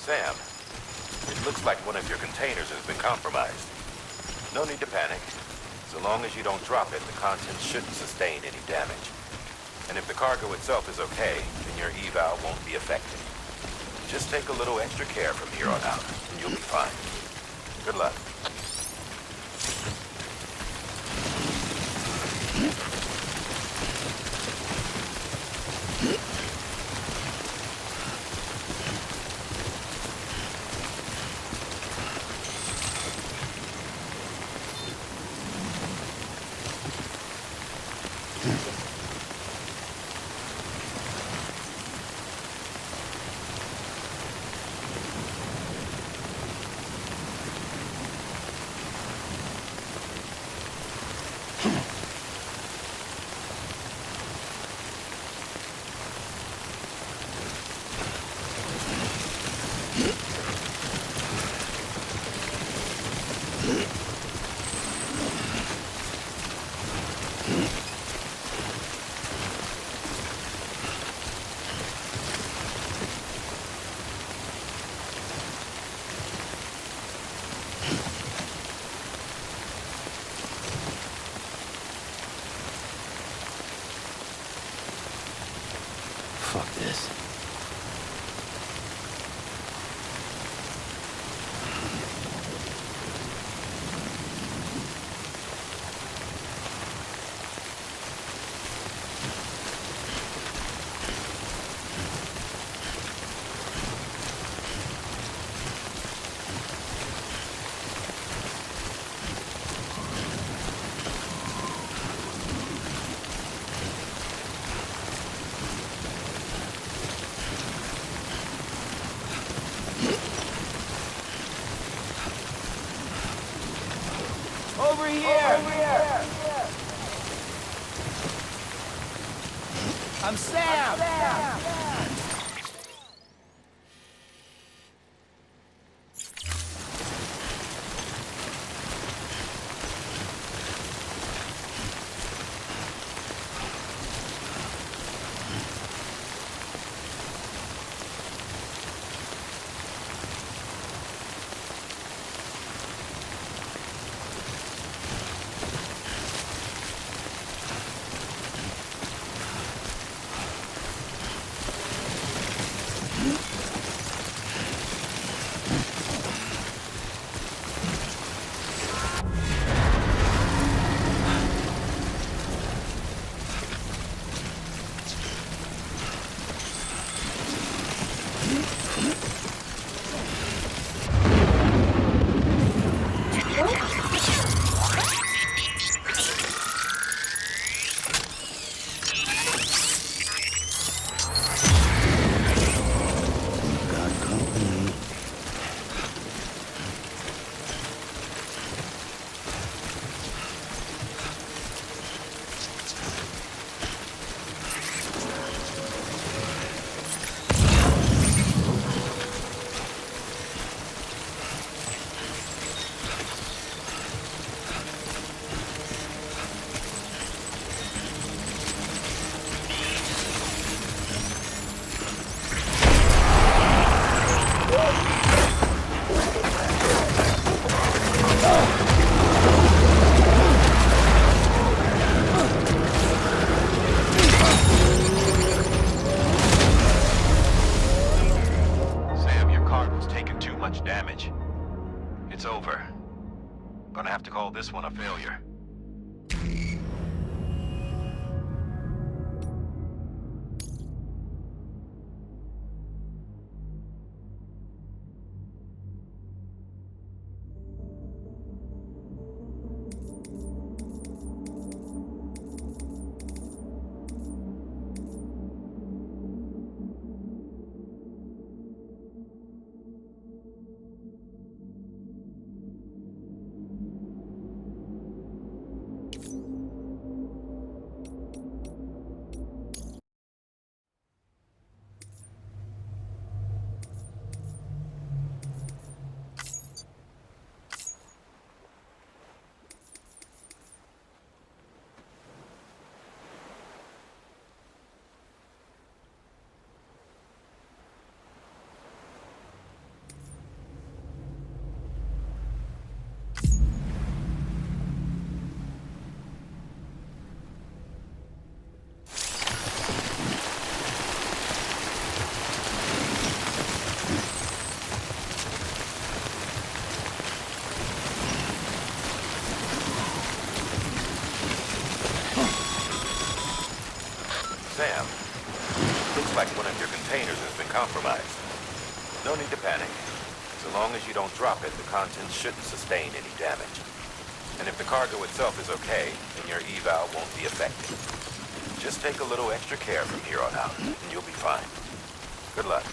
Sam, it looks like one of your containers has been compromised. No need to panic. So long as you don't drop it, the contents shouldn't sustain any damage. And if the cargo itself is okay, then your eval won't be affected. Just take a little extra care from here on out, and you'll be fine. Good luck. Fuck this. Over here! I'm Sam! Sam, looks like one of your containers has been compromised. No need to panic. So long as you don't drop it, the contents shouldn't sustain any damage. And if the cargo itself is okay, then your eval won't be affected. Just take a little extra care from here on out, and you'll be fine. Good luck.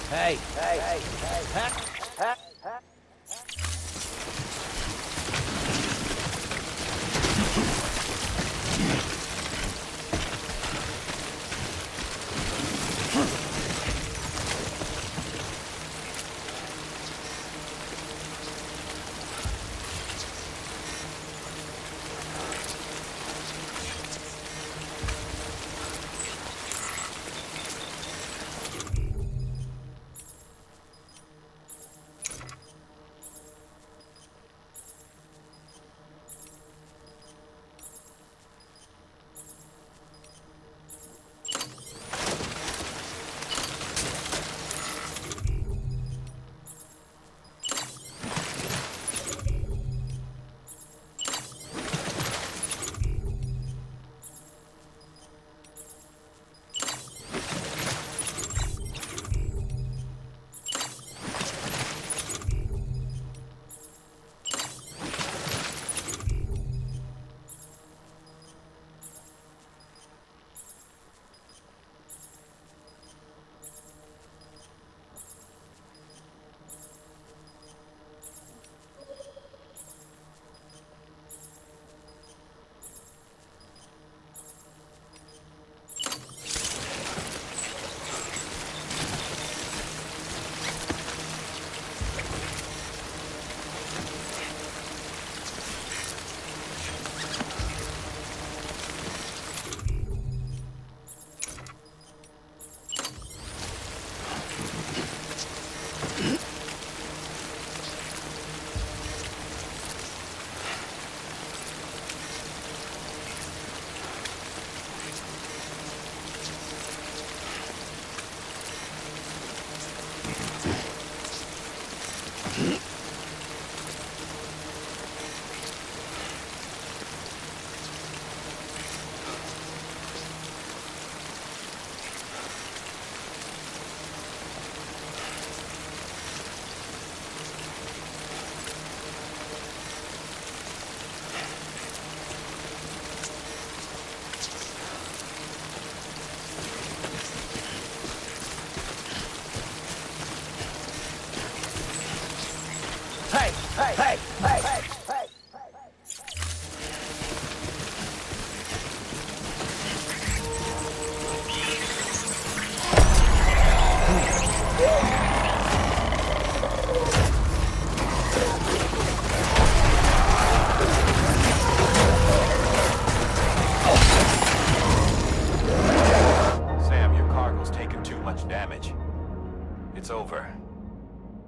Hey.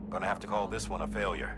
Gonna have to call this one a failure.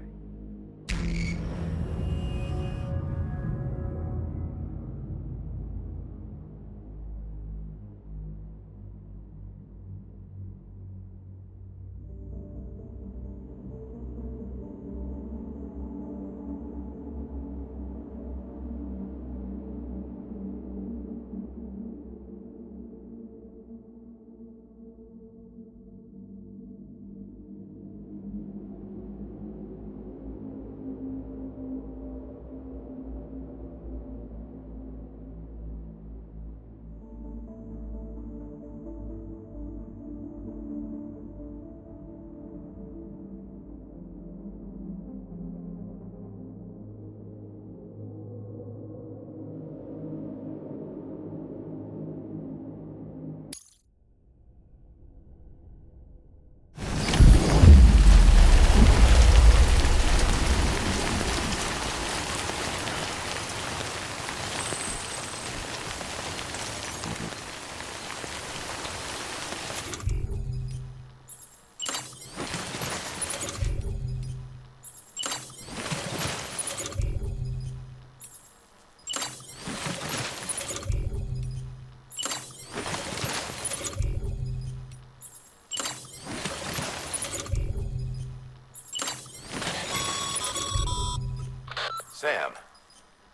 Sam,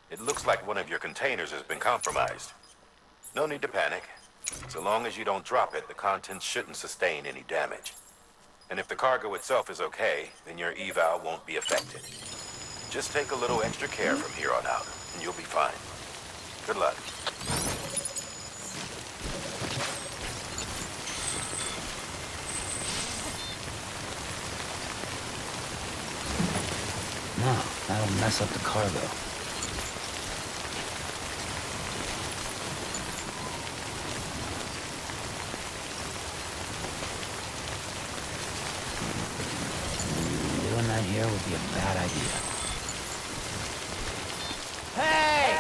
it looks like one of your containers has been compromised. No need to panic. So long as you don't drop it, the contents shouldn't sustain any damage. And if the cargo itself is okay, then your eval won't be affected. Just take a little extra care from here on out, and you'll be fine. Good luck. No, that'll mess up the cargo. Doing that here would be a bad idea. Hey!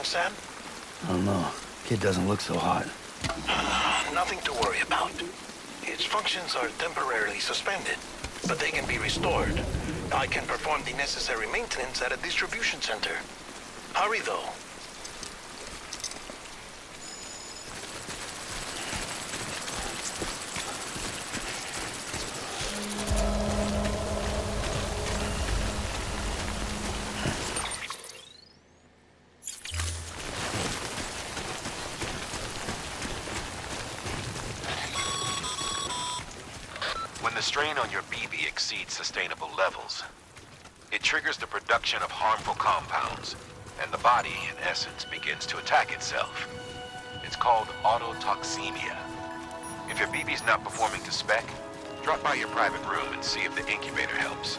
Sam? I don't know. Kid doesn't look so hot. Nothing to worry about. Its functions are temporarily suspended, but they can be restored. I can perform the necessary maintenance at a distribution center. Hurry, though. strain on your BB exceeds sustainable levels, it triggers the production of harmful compounds, and the body, in essence, begins to attack itself. It's called autotoxemia. If your BB's not performing to spec, drop by your private room and see if the incubator helps.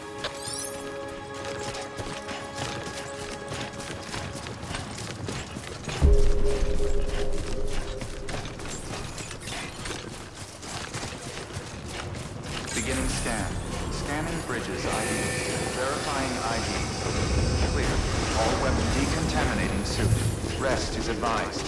Beginning scan. Scanning bridges ID. Verifying ID. Clear. All weapon decontaminating suit. Rest is advised.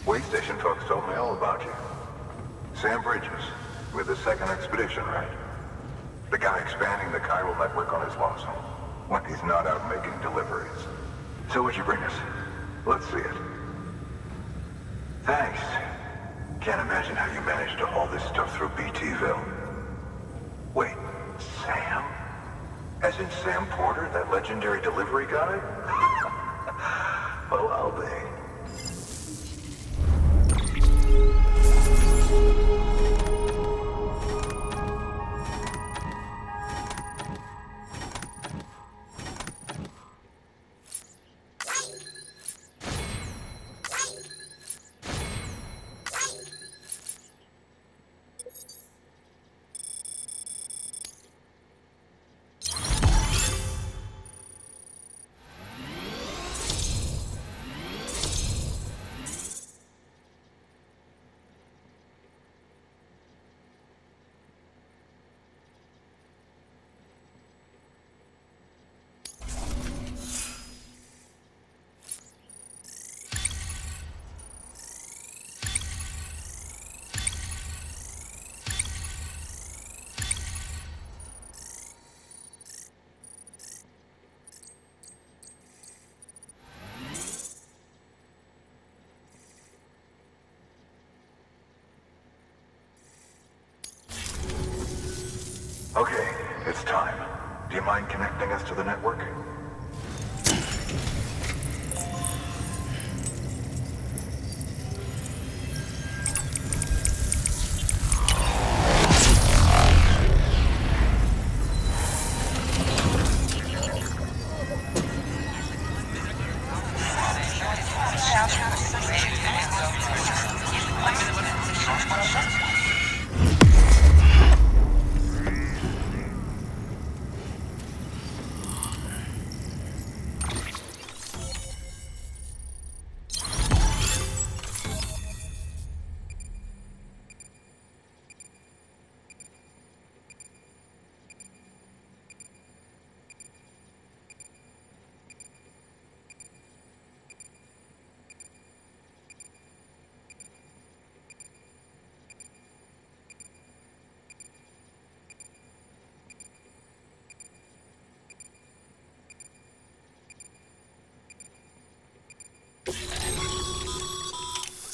Way station folks told me all about you. Sam Bridges, with the second expedition, right? The guy expanding the chiral network on his lonesome, when he's not out making deliveries. So what'd you bring us? Let's see it. Thanks. Can't imagine how you managed to haul this stuff through BTville. Wait, Sam? As in Sam Porter, that legendary delivery guy? Well, I'll be. Okay, it's time. Do you mind connecting us to the network?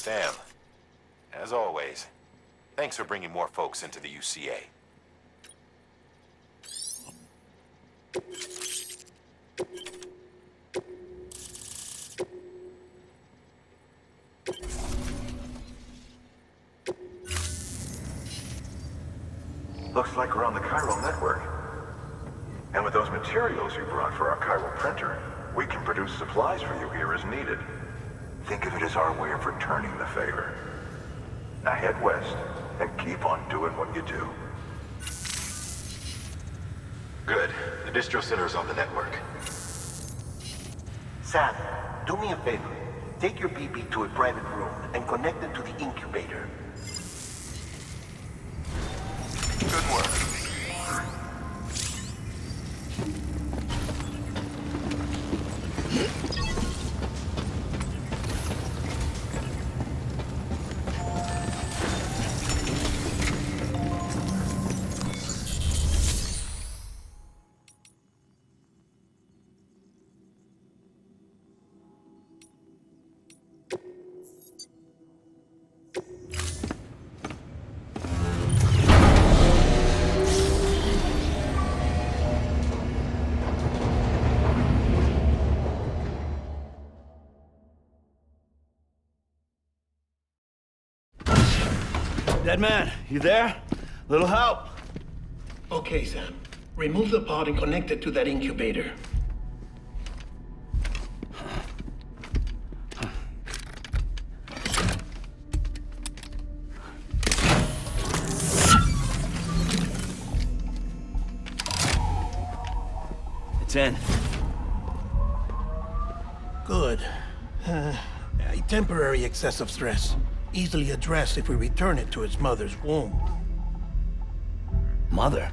Sam, as always, thanks for bringing more folks into the UCA. Looks like we're on the chiral network. And with those materials you brought for our chiral printer, we can produce supplies for you here as needed. Think of it as our way of returning the favor. Now head west and keep on doing what you do. Good. The distro center's on the network. Sam, do me a favor. Take your BB to a private room and connect it to the incubator. Good work. Dead man, you there? Little help? Okay, Sam. Remove the pod and connect it to that incubator. It's in. Good. A temporary excessive stress. Easily addressed if we return it to its mother's womb. Mother?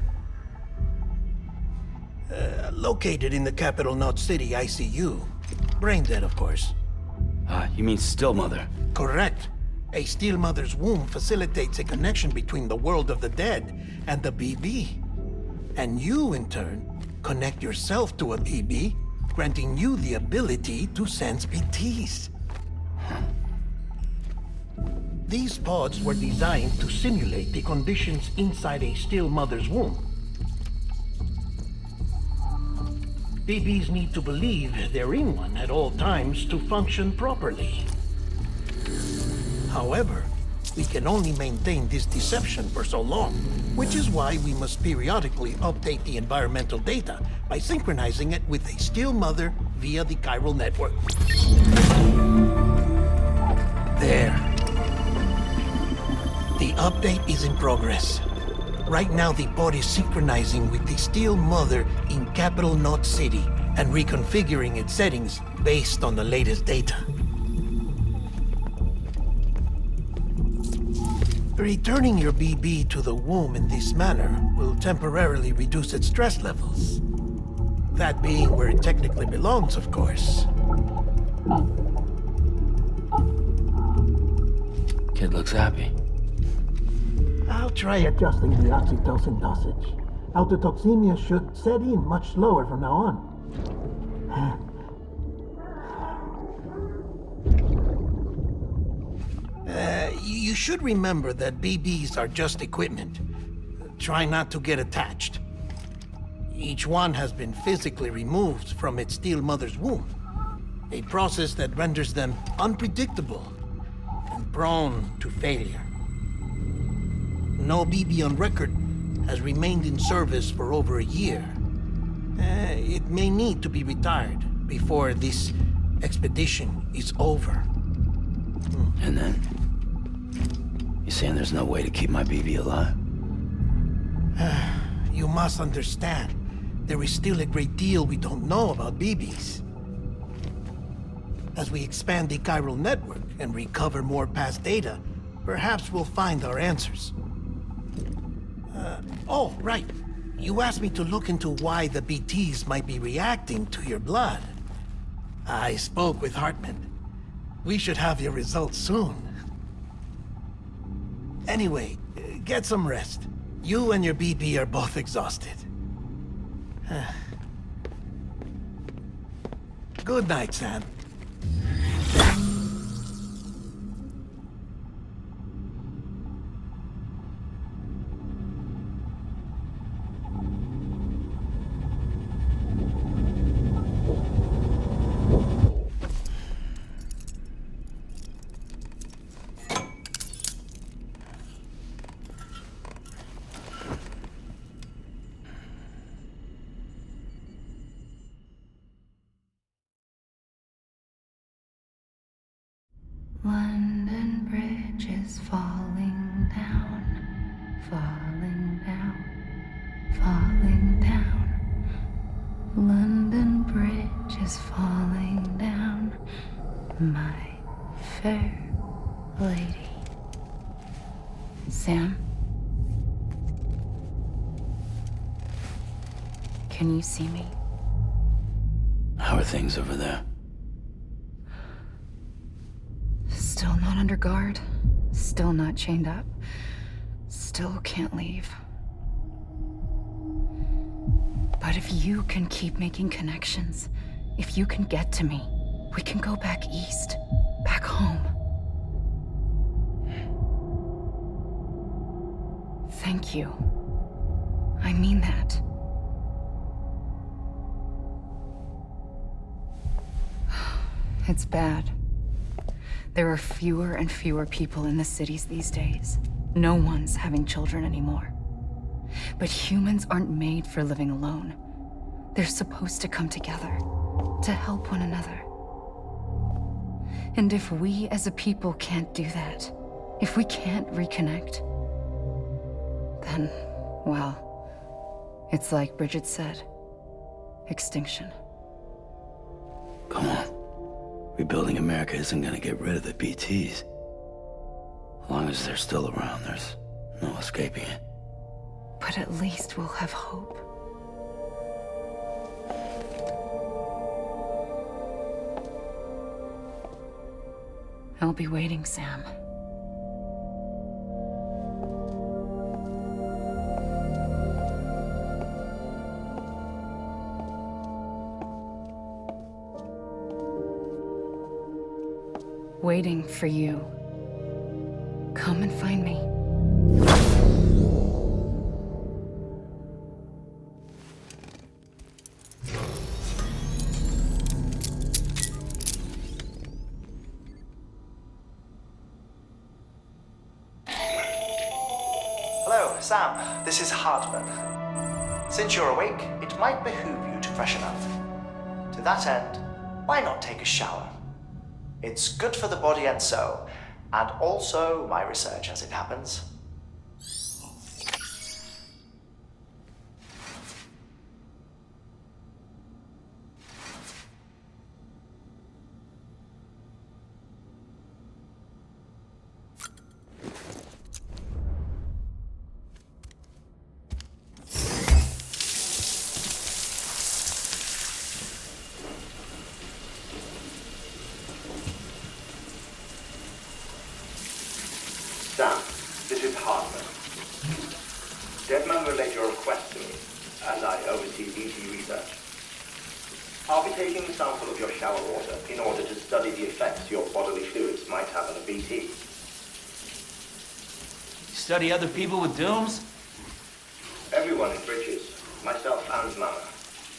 Located in the capital Knot City ICU. Brain dead, of course. You mean still mother? Correct. A steel mother's womb facilitates a connection between the world of the dead and the BB. And you, in turn, connect yourself to a BB, granting you the ability to sense BTs. These pods were designed to simulate the conditions inside a still mother's womb. BBs need to believe they're in one at all times to function properly. However, we can only maintain this deception for so long, which is why we must periodically update the environmental data by synchronizing it with a still mother via the chiral network. There. The update is in progress. Right now, the pod is synchronizing with the steel mother in capital Knot City and reconfiguring its settings based on the latest data. Returning your BB to the womb in this manner will temporarily reduce its stress levels. That being where it technically belongs, of course. Kid looks happy. I'll try adjusting the oxytocin dosage. Autotoxemia should set in much slower from now on. You should remember that BBs are just equipment. Try not to get attached. Each one has been physically removed from its steel mother's womb. A process that renders them unpredictable and prone to failure. No BB on record has remained in service for over a year. It may need to be retired before this expedition is over. And then? You saying there's no way to keep my BB alive? You must understand, there is still a great deal we don't know about BBs. As we expand the chiral network and recover more past data, perhaps we'll find our answers. Oh, right. You asked me to look into why the BTs might be reacting to your blood. I spoke with Hartman. We should have your results soon. Anyway, get some rest. You and your BB are both exhausted. Good night, Sam. London Bridge is falling down, falling down, falling down. London Bridge is falling down, my fair lady. Sam? Can you see me? How are things over there? Still not under guard, still not chained up, still can't leave. But if you can keep making connections, if you can get to me, we can go back east, back home. Thank you. I mean that. It's bad. There are fewer and fewer people in the cities these days. No one's having children anymore. But humans aren't made for living alone. They're supposed to come together, to help one another. And if we as a people can't do that, if we can't reconnect, then, well, it's like Bridget said, extinction. Come on. Rebuilding America isn't gonna get rid of the BTs. As long as they're still around, there's no escaping it. But at least we'll have hope. I'll be waiting, Sam. Waiting for you. Come and find me. Hello, Sam. This is Hartman. Since you're awake, it might behoove you to freshen up. To that end, why not take a shower? It's good for the body and soul, and also my research as it happens. Sam, this is Hartman. Deadman relayed your request to me, as I oversee BT research. I'll be taking a sample of your shower water in order to study the effects your bodily fluids might have on a BT. You study other people with dooms? Everyone in Bridges, myself and Mama.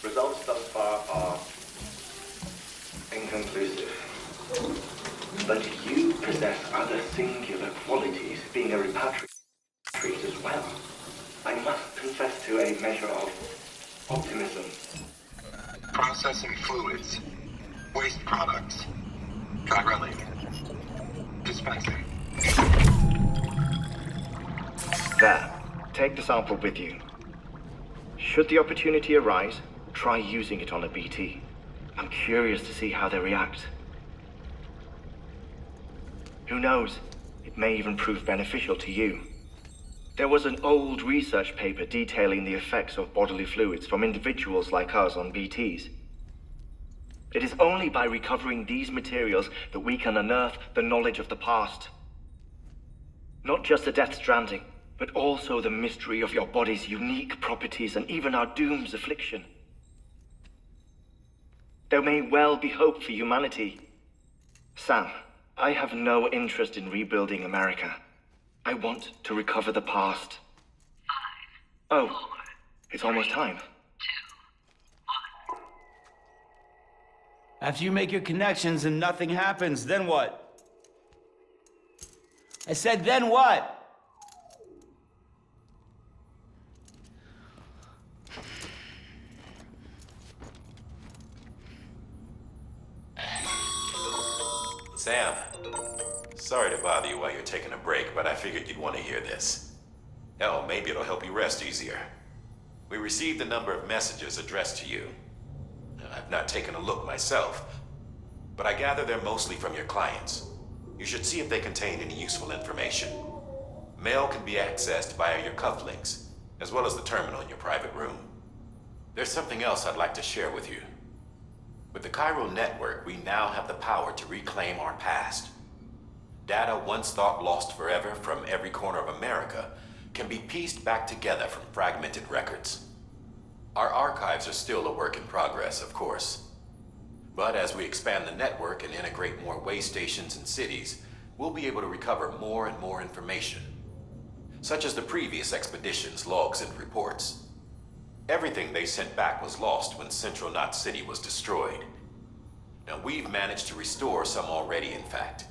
Results thus far are inconclusive. But you possess other singular qualities, being a repatriate as well. I must confess to a measure of optimism. Processing fluids. Waste products. Drilling. Dispensing. There. Take the sample with you. Should the opportunity arise, try using it on a BT. I'm curious to see how they react. Who knows? It may even prove beneficial to you. There was an old research paper detailing the effects of bodily fluids from individuals like us on BTs. It is only by recovering these materials that we can unearth the knowledge of the past. Not just the Death Stranding, but also the mystery of your body's unique properties and even our doom's affliction. There may well be hope for humanity. Sam, I have no interest in rebuilding America. I want to recover the past. 5, 4, it's almost time. 2, 1. After you make your connections and nothing happens, then what? I said, then what? Sam, sorry to bother you while you're taking a break, but I figured you'd want to hear this. Hell, maybe it'll help you rest easier. We received a number of messages addressed to you. I've not taken a look myself, but I gather they're mostly from your clients. You should see if they contain any useful information. Mail can be accessed via your cufflinks, as well as the terminal in your private room. There's something else I'd like to share with you. With the Chiral Network, we now have the power to reclaim our past. Data once thought lost forever from every corner of America can be pieced back together from fragmented records. Our archives are still a work in progress, of course. But as we expand the network and integrate more way stations and cities, we'll be able to recover more and more information, such as the previous expedition's logs and reports. Everything they sent back was lost when Central Knot City was destroyed. Now, we've managed to restore some already, in fact.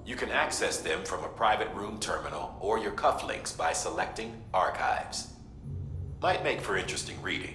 You can access them from a private room terminal or your cufflinks by selecting Archives. Might make for interesting reading.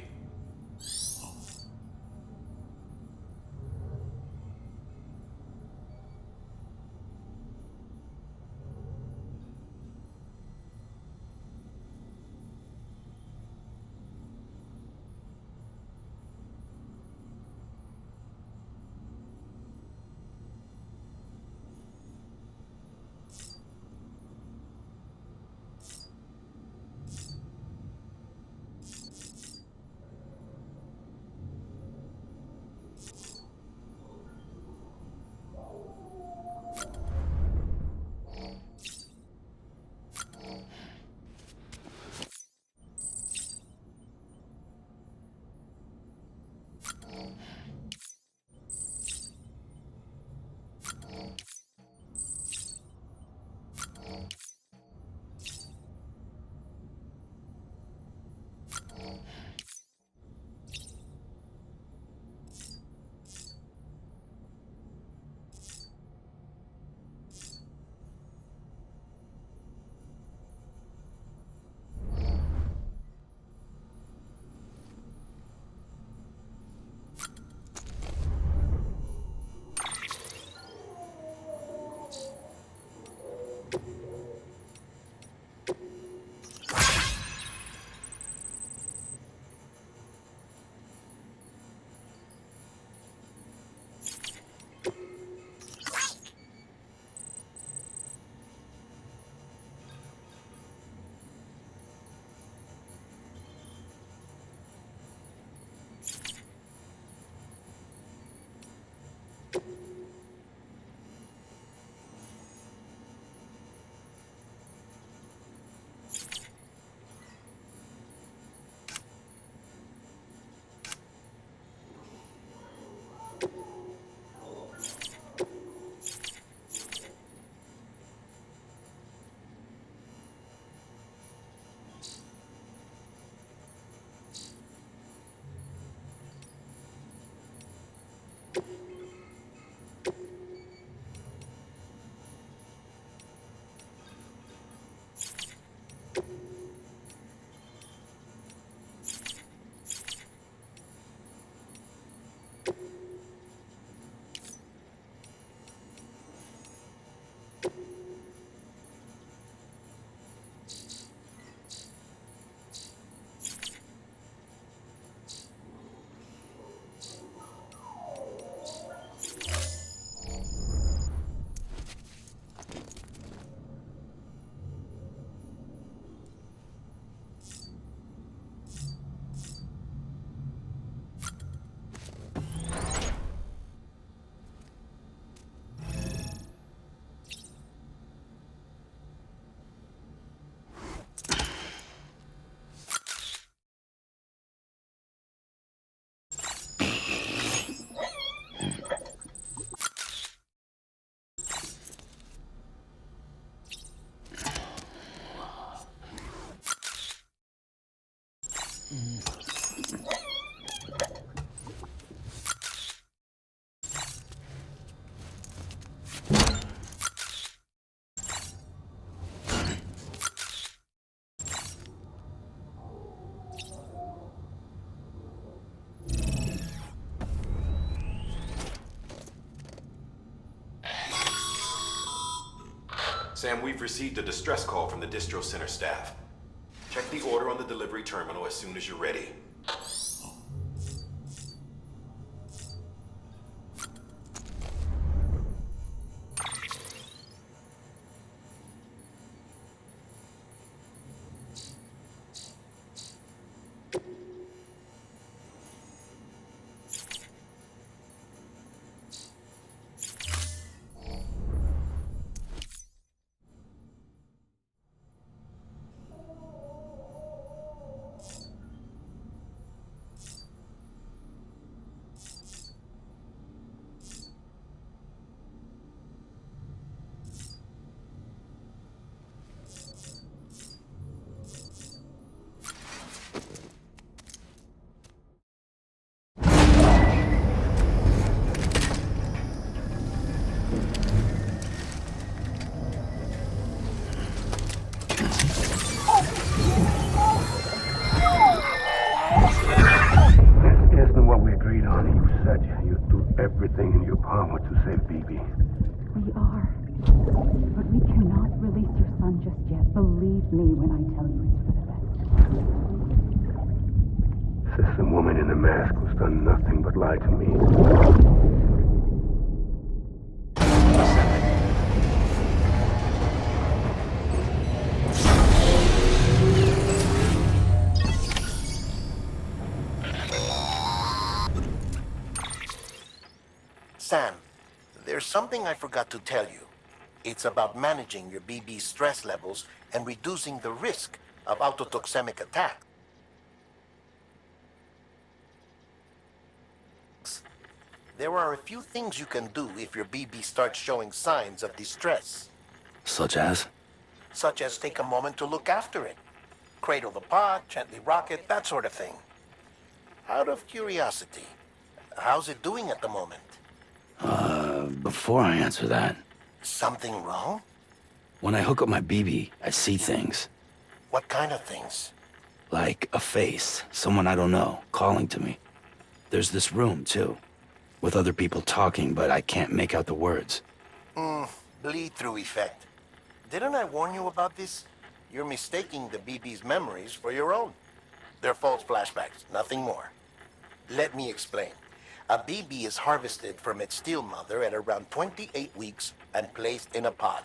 Sam, we've received a distress call from the distro center staff. Check the order on the delivery terminal as soon as you're ready. everything in your power to save BB. We are. But we cannot release your son just yet. Believe me when I tell you it's for the best. Says the woman in the mask who's done nothing but lie to me. Sam, there's something I forgot to tell you. It's about managing your BB stress levels and reducing the risk of autotoxemic attack. There are a few things you can do if your BB starts showing signs of distress. Such as? Such as take a moment to look after it. Cradle the pod, gently rock it, that sort of thing. Out of curiosity, how's it doing at the moment? Before I answer that, Something wrong? when I hook up my BB, I see things. What kind of things? Like a face, someone I don't know, calling to me. There's this room, too, with other people talking, but I can't make out the words. Bleed-through effect. Didn't I warn you about this? You're mistaking the BB's memories for your own. They're false flashbacks, nothing more. Let me explain. A BB is harvested from its steel mother at around 28 weeks and placed in a pod.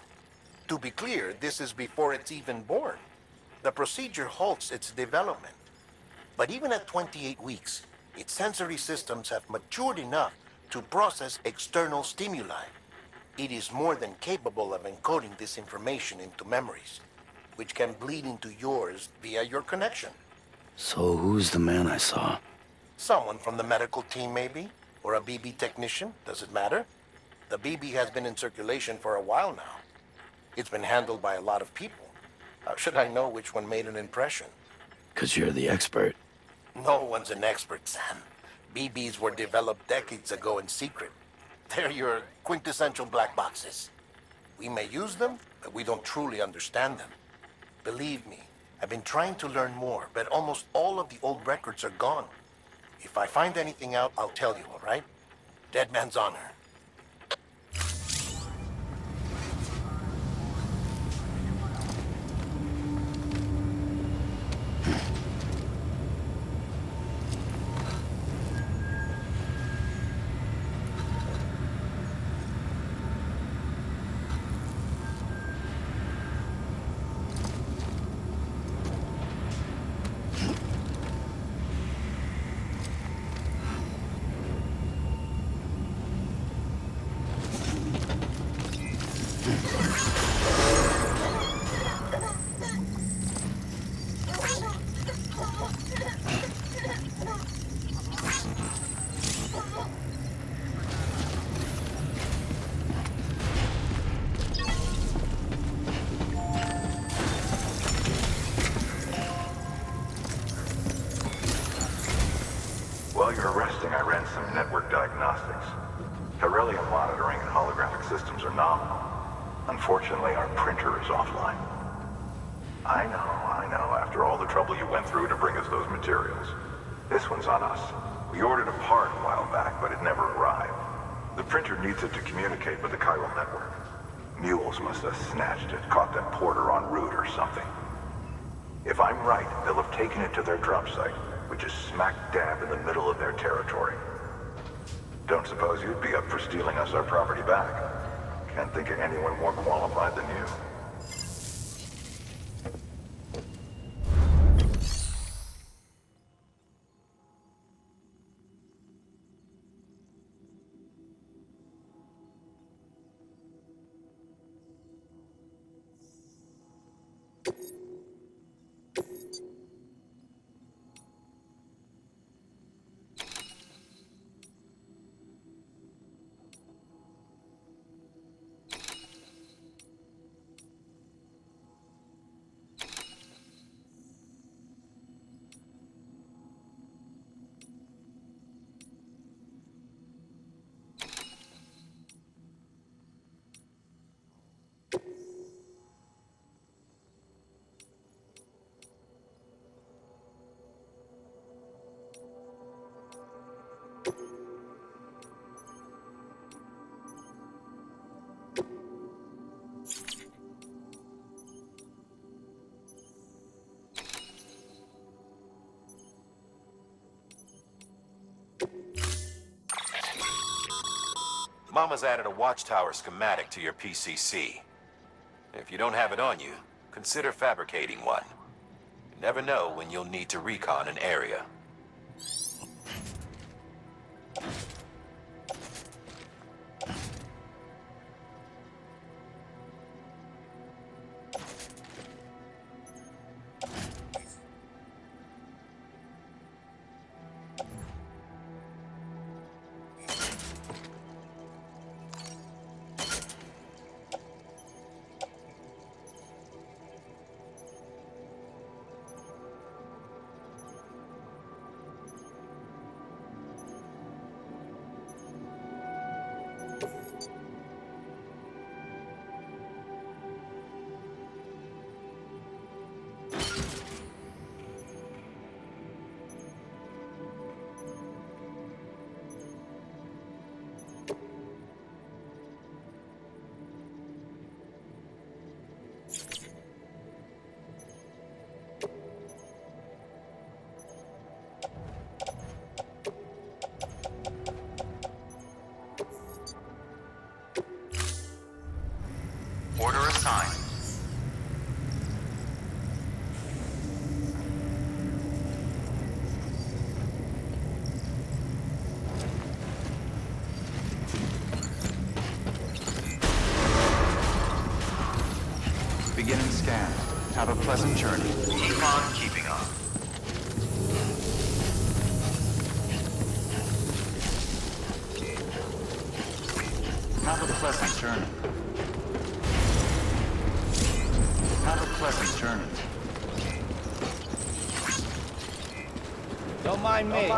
To be clear, this is before it's even born. The procedure halts its development. But even at 28 weeks, its sensory systems have matured enough to process external stimuli. It is more than capable of encoding this information into memories, which can bleed into yours via your connection. So who's the man I saw? Someone from the medical team, maybe? Or a BB technician? Does it matter? The BB has been in circulation for a while now. It's been handled by a lot of people. How should I know which one made an impression? 'Cause you're the expert. No one's an expert, Sam. BBs were developed decades ago in secret. They're your quintessential black boxes. We may use them, but we don't truly understand them. Believe me, I've been trying to learn more, but almost all of the old records are gone. If I find anything out, I'll tell you, all right? Dead man's honor. While you're resting, I ran some network diagnostics. Beryllium monitoring and holographic systems are nominal. Unfortunately, our printer is offline. I know, after all the trouble you went through to bring us those materials. This one's on us. We ordered a part a while back, but it never arrived. The printer needs it to communicate with the chiral network. Mules must have snatched it, caught that porter en route or something. If I'm right, they'll have taken it to their drop site, which is smack dab in the middle of their territory. Don't suppose you'd be up for stealing us our property back? Can't think of anyone more qualified than you. Mama's added a watchtower schematic to your PCC. If you don't have it on you, consider fabricating one. You never know when you'll need to recon an area. Order assigned. Beginning scan. Have a pleasant journey. Keep on keeping on. Have a pleasant journey. Have a pleasant journey. Don't mind me.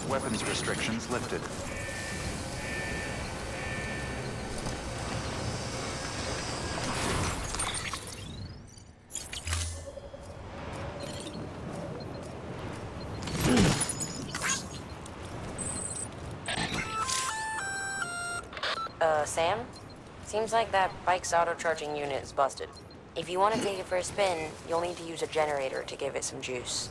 Weapons restrictions lifted. Sam? Seems like that bike's auto-charging unit is busted. If you want to take it for a spin, you'll need to use a generator to give it some juice.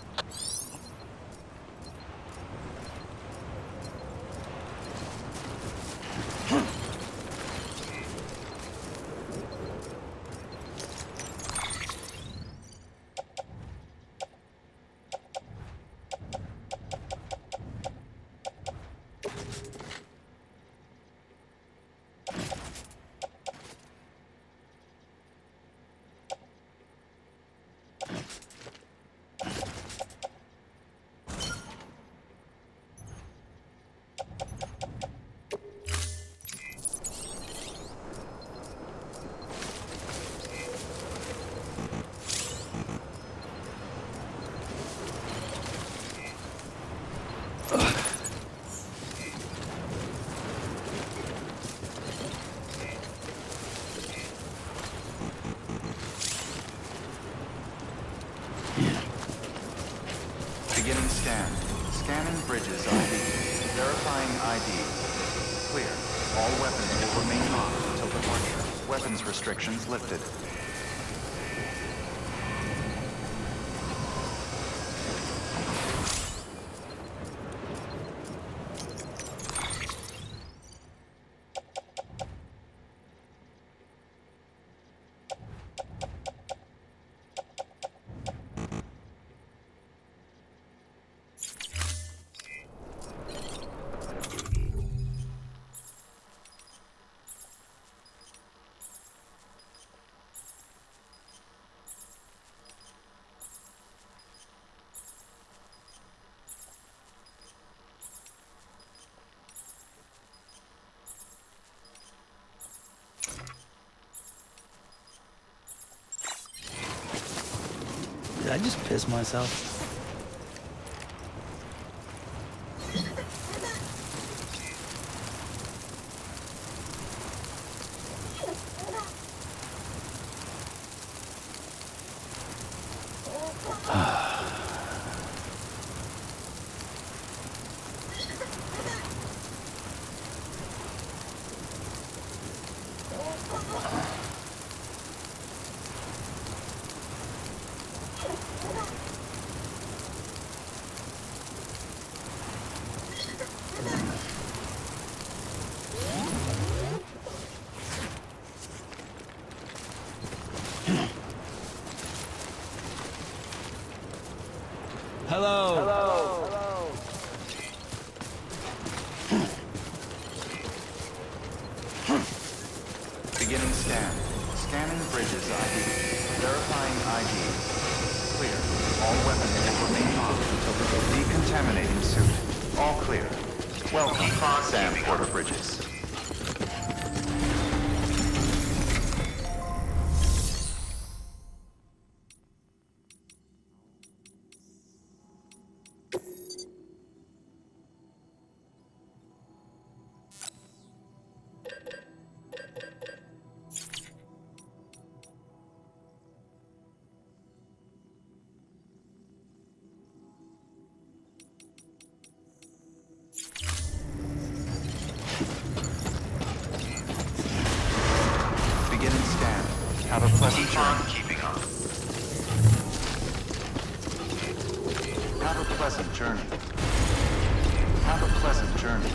Beginning scan. Scanning bridges ID. Verifying ID. Clear. All weapons will remain on until departure. Weapons restrictions lifted. Did I just piss myself? Beginning scan. Scanning bridges ID. Verifying ID. Clear. All weapons will remain on until the decontaminating suit. All clear. Welcome, Sam Porter Bridges. Beginning scan. Have a pleasant journey. Keeping on. Have a pleasant journey. Have a pleasant journey.